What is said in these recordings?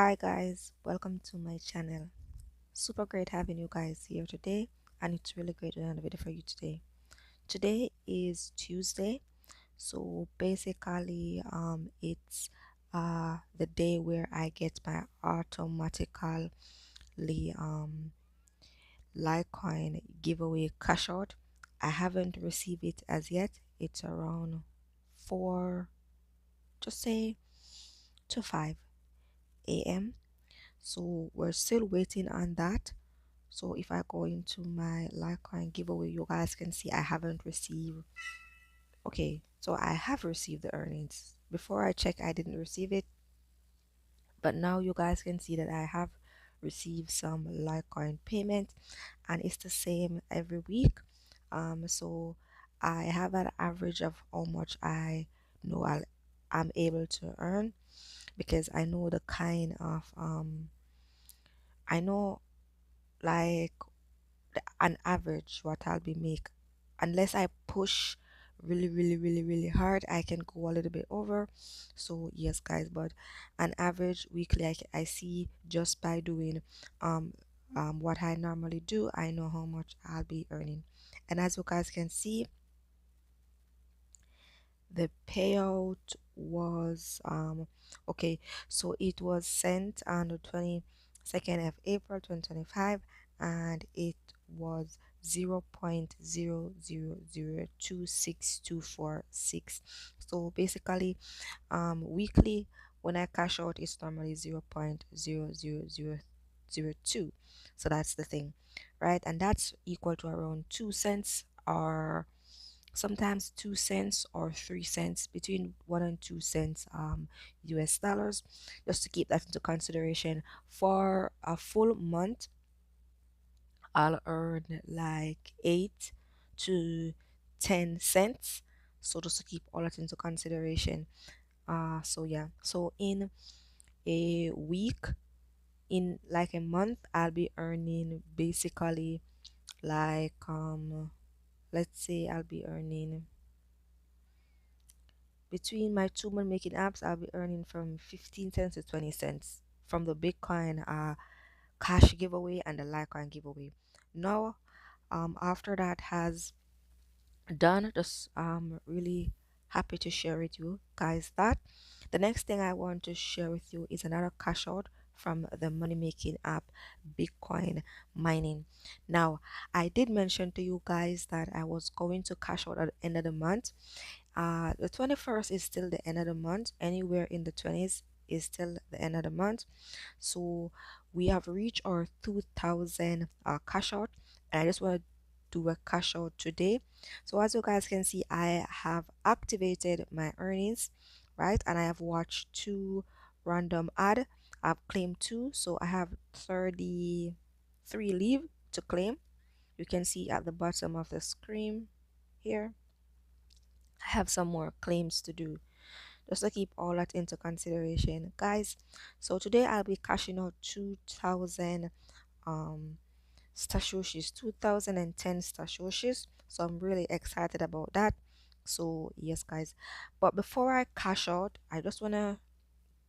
Hi guys, welcome to my channel. Super great having you guys here today, and it's really great to have a video for you today. Today is Tuesday, so basically it's the day where I get my automatically Litecoin giveaway cash out. I haven't received it as yet. It's around 4 just say to 5 a.m. So we're still waiting on that. So if I go into my Litecoin giveaway, you guys can see I haven't received. Okay, so I have received the earnings. Before I check, I didn't receive it, but now you guys can see that I have received some Litecoin payment, and it's the same every week. So I have an average of how much I know I'm able to earn, because I know the kind of I know like an average what I'll be make. Unless I push really hard, I can go a little bit over. So yes guys, but an average weekly I see just by doing um what I normally do, I know how much I'll be earning. And as you guys can see, the payout was okay, so it was sent on the 22nd of April 2025, and it was 0.000262446. So basically weekly, when I cash out, it's normally 0.00002. So that's the thing, right? And that's equal to around 2 cents, or sometimes 2 cents or 3 cents, between 1 and 2 cents US dollars, just to keep that into consideration. For a full month, I'll earn like 8 to 10 cents. So just to keep all that into consideration. So yeah, so in a week, in like a month, I'll be earning basically like let's say I'll be earning between my two money making apps, I'll be earning from 15 cents to 20 cents from the Bitcoin cash giveaway and the Litecoin giveaway. Now, after that has done, just really happy to share with you guys that the next thing I want to share with you is another cash out from the money making app Bitcoin mining. Now, I did mention to you guys that I was going to cash out at the end of the month. The 21st is still the end of the month. Anywhere in the 20s is still the end of the month. So we have reached our 2000 cash out, and I just want to do a cash out today. So as you guys can see, I have activated my earnings, right? And I have watched two random ad. I've claimed two, so I have 33 leave to claim. You can see at the bottom of the screen here. I have some more claims to do, just to keep all that into consideration, guys. So today I'll be cashing out 2000 um stashoshis, 2010 stashoshis. So I'm really excited about that. So yes guys, but before I cash out, I just want to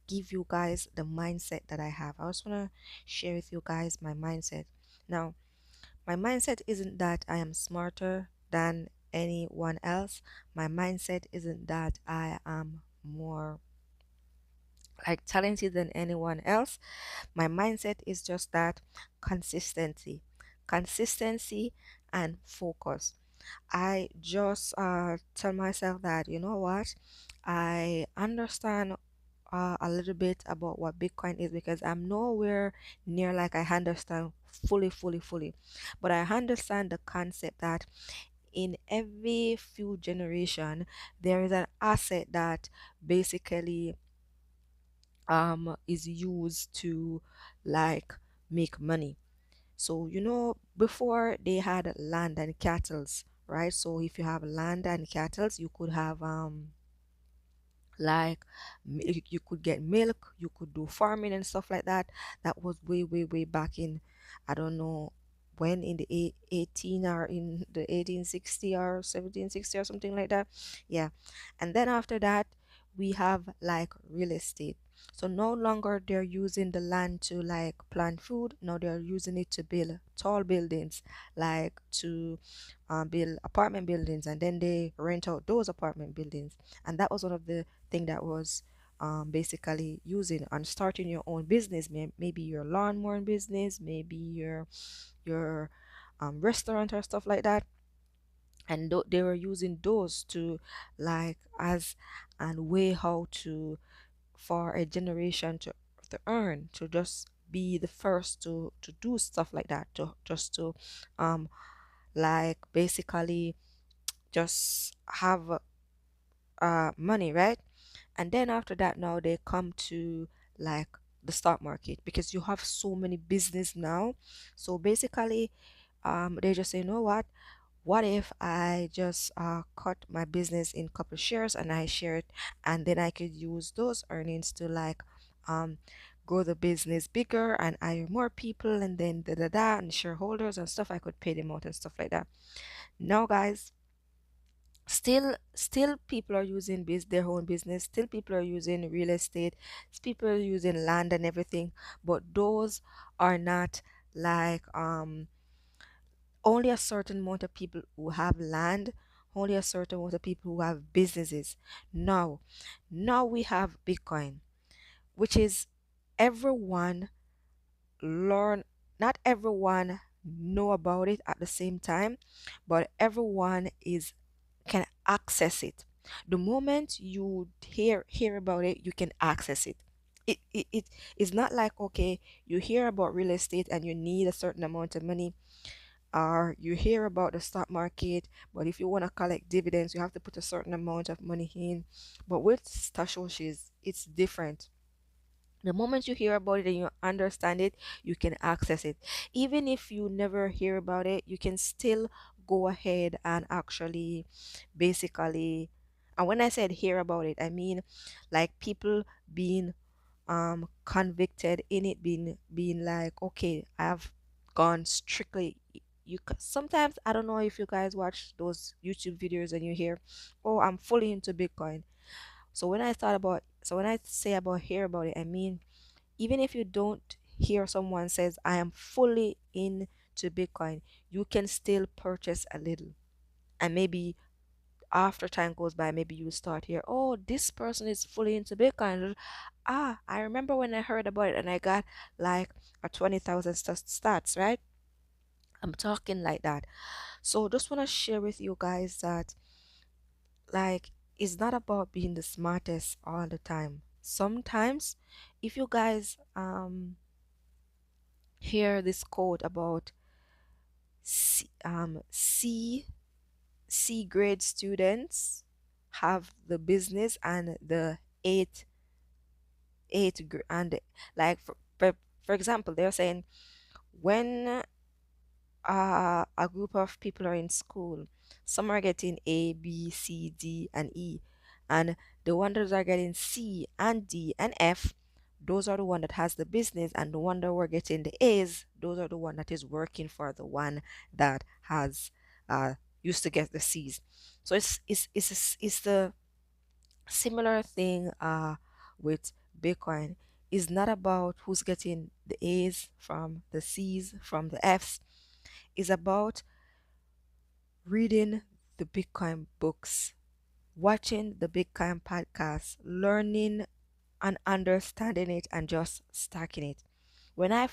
give you guys the mindset that I have. I just want to share with you guys my mindset. Now, my mindset isn't that I am smarter than anyone else. My mindset isn't that I am more like talented than anyone else. My mindset is just that consistency and focus. I just tell myself that, you know what, I understand a little bit about what Bitcoin is, because I'm nowhere near like I understand fully, but I understand the concept that in every few generation there is an asset that basically is used to like make money. So before they had land and cattles, right? So if you have land and cattles, you could have like you could get milk, you could do farming and stuff like that. That was way back in, I don't know when, in the 18 or in the 1860 or 1760 or something like that. Yeah. And then after that, we have like real estate. So no longer they're using the land to like plant food. Now they're using it to build tall buildings, like to build apartment buildings, and then they rent out those apartment buildings. And that was one of the thing that was basically using and starting your own business. Maybe your lawnmower business, maybe your restaurant or stuff like that. And they were using those to like as and way how to for a generation to earn, to just be the first to do stuff like that, to just to um like basically just have money, right? And then after that, now they come to like the stock market, because you have so many business now. So basically they just say, you know what if I just cut my business in couple shares and I share it, and then I could use those earnings to like um grow the business bigger and hire more people, and then da da da and shareholders and stuff, I could pay them out and stuff like that. Now guys, still people are using their own business, still people are using real estate, people are using land and everything, but those are not like only a certain amount of people who have land, only a certain amount of people who have businesses. Now, now we have Bitcoin, which is everyone learn, not everyone know about it at the same time, but everyone is can access it. The moment you hear about it, you can access it. It is not like, okay, you hear about real estate and you need a certain amount of money, or you hear about the stock market, but if you want to collect dividends, you have to put a certain amount of money in. But with stashes, it's different. The moment you hear about it and you understand it, you can access it. Even if you never hear about it, you can still go ahead and actually basically, and when I said hear about it, I mean like people being convicted in it, being like, okay, I've gone strictly. Sometimes, I don't know if you guys watch those YouTube videos and you hear, oh, I'm fully into Bitcoin. So when I say about hear about it, I mean even if you don't hear someone says I am fully into Bitcoin, you can still purchase a little. And maybe after time goes by, maybe you start here, oh, this person is fully into Bitcoin. Ah, I remember when I heard about it and I got like a 20,000 stats, right? I'm talking like that. So just want to share with you guys that like it's not about being the smartest all the time. Sometimes if you guys hear this quote about C C grade students have the business, and the and like for example, they're saying when a group of people are in school, some are getting A, B, C, D, and E, and the ones that are getting C and D and F, those are the one that has the business, and the one that were getting the A's, those are the one that is working for the one that has used to get the C's. So it's the similar thing with Bitcoin. Is not about who's getting the A's from the C's from the F's. Is about reading the Bitcoin books, watching the Bitcoin podcast, learning and understanding it, and just stacking it. When I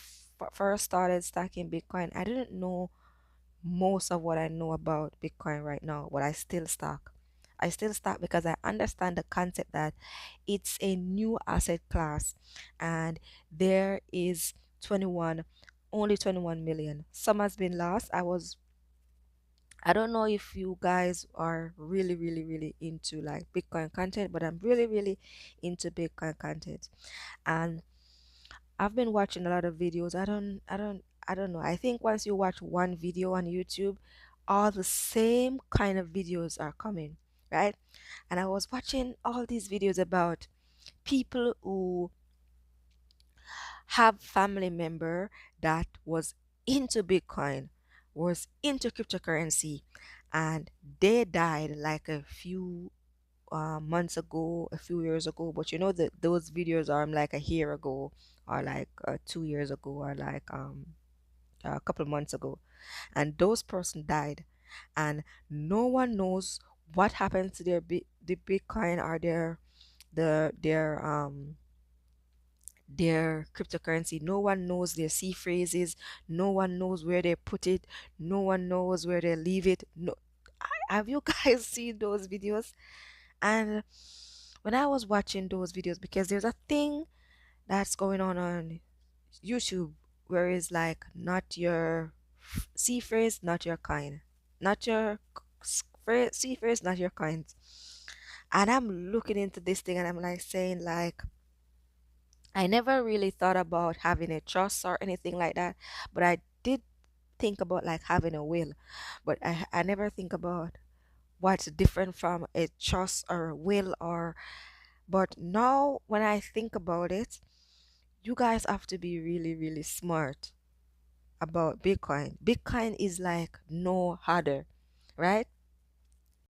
first started stacking Bitcoin, I didn't know most of what I know about Bitcoin right now, but I still stack. I still stack because I understand the concept that it's a new asset class, and there is 21, only 21 million. Some has been lost. I don't know if you guys are really, really, really into like Bitcoin content, but I'm really, really into Bitcoin content. And I've been watching a lot of videos. I don't know. I think once you watch one video on YouTube, all the same kind of videos are coming, right? And I was watching all these videos about people who have family member that was into Bitcoin, was into cryptocurrency, and they died like a few months ago, a few years ago, but you know that those videos are like a year ago, or like 2 years ago, or like a couple of months ago, and those person died, and no one knows what happened to the Bitcoin, or their cryptocurrency. No one knows their C phrases. No one knows where they put it. No one knows where they leave it. No, have you guys seen those videos? And when I was watching those videos, because there's a thing that's going on YouTube where it's like, not your C phrase, not your coin, not your C phrase, not your coins. And I'm looking into this thing, and I'm like saying like, I never really thought about having a trust or anything like that, but I did think about like having a will, but I never think about what's different from a trust or a will. Or but now when I think about it, you guys have to be really, really smart about Bitcoin. Bitcoin is like no other, right?